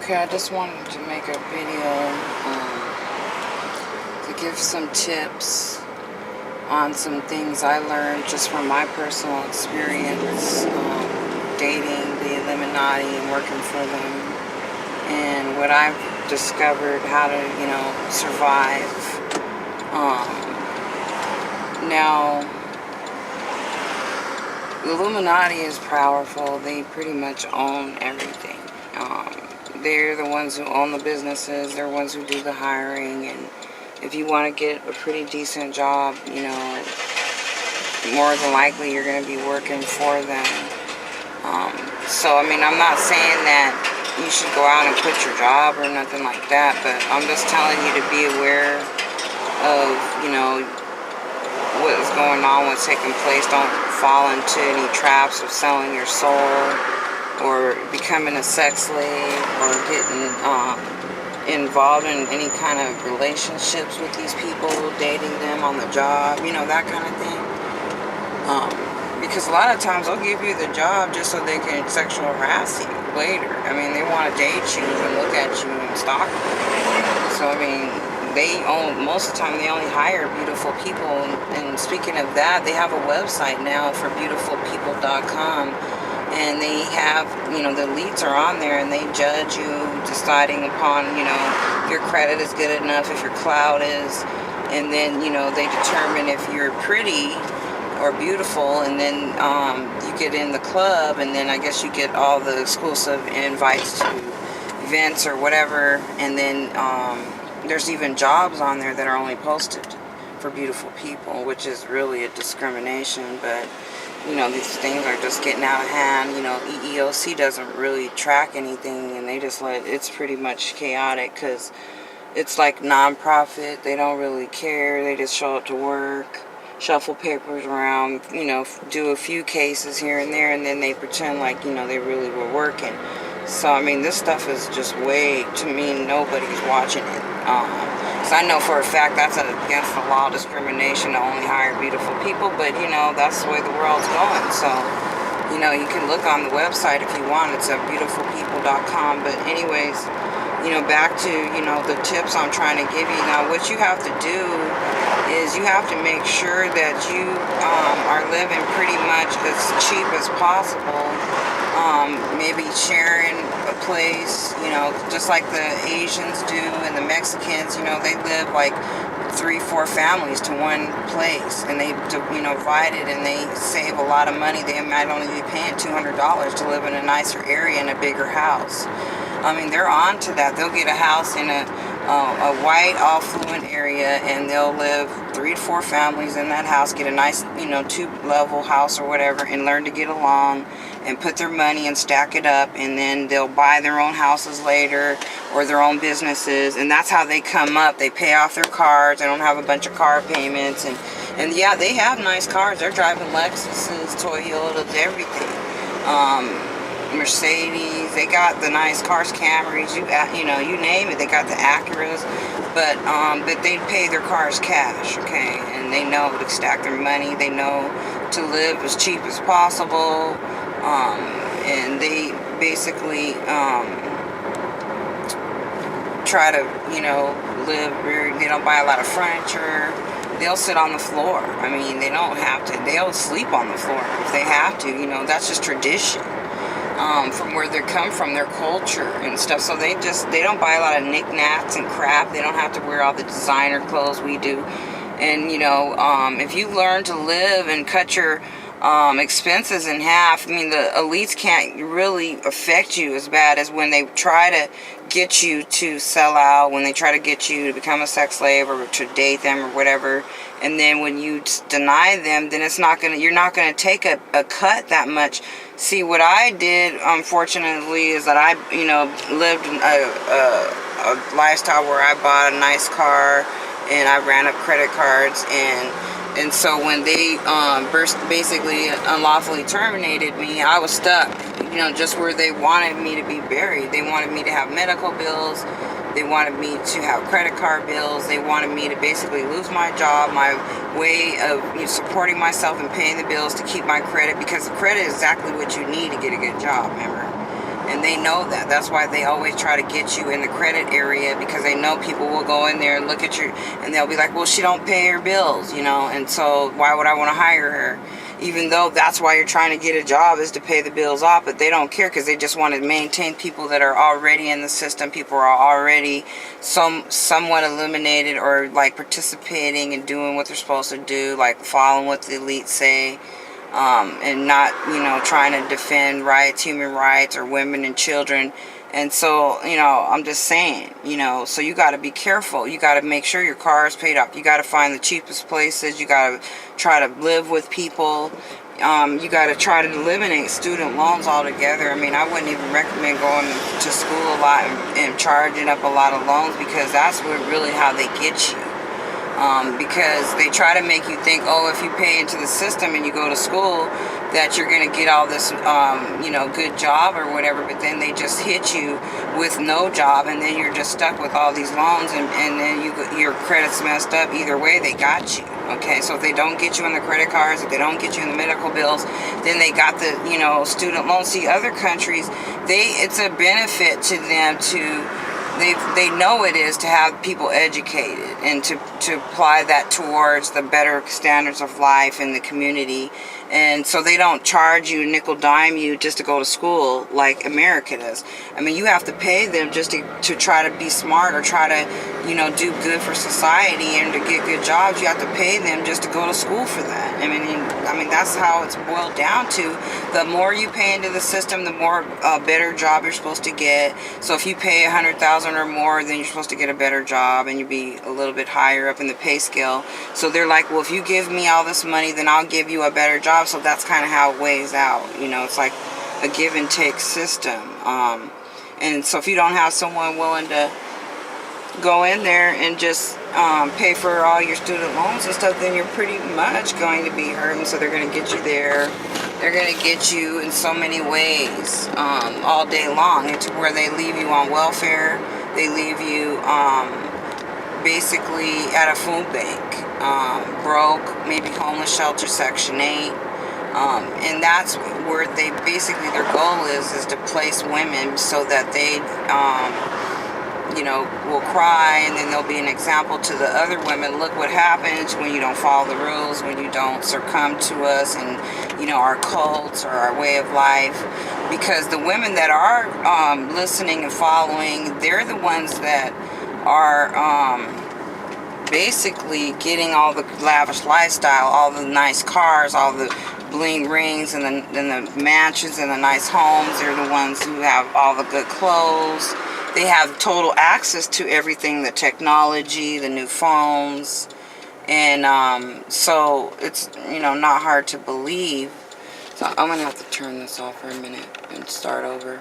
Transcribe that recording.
Okay, I just wanted to make a video to give some tips on some things I learned just from my personal experience dating the Illuminati and working for them, and what I've discovered how to, survive. Now, the Illuminati is powerful. They pretty much own everything. They're the ones who own the businesses. They're the ones who do the hiring. And if you want to get a pretty decent job, more than likely you're going to be working for them. I'm not saying that you should go out and quit your job or nothing like that, but I'm just telling you to be aware of, what is going on, what's taking place. Don't fall into any traps of selling your soul or becoming a sex slave or getting involved in any kind of relationships with these people, dating them on the job, that kind of thing. Because a lot of times they'll give you the job just so they can sexual harass you later. They want to date you and look at you and stalk you. So, most of the time they only hire beautiful people. And speaking of that, they have a website now for beautifulpeople.com. And they have, the elites are on there and they judge you, deciding upon, if your credit is good enough, if your clout is. And then, they determine if you're pretty or beautiful, and then you get in the club, and then I guess you get all the exclusive invites to events or whatever. And then there's even jobs on there that are only posted for beautiful people, which is really a discrimination. But these things are just getting out of hand. EEOC doesn't really track anything, and they just it's pretty much chaotic because it's like non-profit. They don't really care. They just show up to work, shuffle papers around, do a few cases here and there, and then they pretend like, they really were working. So, this stuff is just way, to me, nobody's watching it. So I know for a fact that's against the law, discrimination, to only hire beautiful people, but, that's the way the world's going. So, you can look on the website if you want. It's at beautifulpeople.com. But anyways, back to, the tips I'm trying to give you. Now, what you have to do is you have to make sure that you are living pretty much as cheap as possible. Maybe sharing a place, just like the Asians do and the Mexicans, they live like 3-4 families to one place, and they, divide it, and they save a lot of money. They might only be paying $200 to live in a nicer area in a bigger house. They're on to that. They'll get a house in a white, affluent area, and they'll live 3 to 4 families in that house, get a nice, 2-level house or whatever, and learn to get along and put their money and stack it up, and then they'll buy their own houses later or their own businesses, and that's how they come up. They pay off their cars. They don't have a bunch of car payments, and yeah, they have nice cars. They're driving Lexuses, Toyotas, everything. Mercedes, they got the nice cars, Camrys, you name it. They got the Acuras, but they pay their cars cash, okay? And they know to stack their money. They know to live as cheap as possible, and they basically try to, live very. They don't buy a lot of furniture. They'll sit on the floor. They don't have to. They'll sleep on the floor if they have to. That's just tradition. From where they come from, their culture and stuff. So they don't buy a lot of knickknacks and crap. They don't have to wear all the designer clothes we do. And, if you learn to live and cut your expenses in half, the elites can't really affect you as bad as when they try to get you to sell out, when they try to get you to become a sex slave or to date them or whatever. And then when you deny them, then you're not gonna take a cut that much. See, what I did, unfortunately, is that I, lived a lifestyle where I bought a nice car and I ran up credit cards, and so when they basically unlawfully terminated me, I was stuck, just where they wanted me to be buried. They wanted me to have medical bills. They wanted me to have credit card bills. They wanted me to basically lose my job, my way of supporting myself and paying the bills to keep my credit, because the credit is exactly what you need to get a good job, remember? And they know that. That's why they always try to get you in the credit area, because they know people will go in there and look at you and they'll be like, well, she don't pay her bills, you know, and so why would I want to hire her? Even though that's why you're trying to get a job, is to pay the bills off, but they don't care because they just want to maintain people that are already in the system. People are already somewhat eliminated, or like participating and doing what they're supposed to do, like following what the elites say. And not, you know, trying to defend rights, human rights, or women and children. And so, you know, I'm just saying, you know, so you got to be careful. You got to make sure your car is paid off. You got to find the cheapest places. You got to try to live with people. You got to try to eliminate student loans altogether. I mean, I wouldn't even recommend going to school a lot and charging up a lot of loans, because that's really how they get you. Because they try to make you think, oh, if you pay into the system and you go to school, that you're going to get all this, you know, good job or whatever, but then they just hit you with no job, and then you're just stuck with all these loans, and then your credit's messed up. Either way, they got you. Okay, so if they don't get you in the credit cards, if they don't get you in the medical bills, then they got the, you know, student loans. See, other countries, it's a benefit to them to, they know it is to have people educated and to apply that towards the better standards of life in the community. And so they don't charge you, nickel dime you just to go to school like America does. I mean, you have to pay them just to try to be smart, or try to, you know, do good for society and to get good jobs. You have to pay them just to go to school for that. I mean, that's how it's boiled down to. The more you pay into the system, the more better job you're supposed to get. So if you pay $100,000 or more, then you're supposed to get a better job, and you be a little bit higher up in the pay scale. So they're like, well, if you give me all this money, then I'll give you a better job. So that's kind of how it weighs out. You know, it's like a give and take system. And so if you don't have someone willing to go in there and just pay for all your student loans and stuff, then you're pretty much going to be hurting. So they're going to get you there. They're going to get you in so many ways all day long, into where they leave you on welfare. They leave you basically at a food bank, broke, maybe homeless shelter, Section 8. And that's where they basically, their goal is to place women so that they, you know, will cry, and then they'll be an example to the other women. Look what happens when you don't follow the rules, when you don't succumb to us and, you know, our cults or our way of life. Because the women that are listening and following, they're the ones that are basically getting all the lavish lifestyle, all the nice cars, all the bling rings, and the mansions and the nice homes. They're the ones who have all the good clothes. They have total access to everything, the technology, the new phones. And so it's, you know, not hard to believe. So I'm going to have to turn this off for a minute and start over.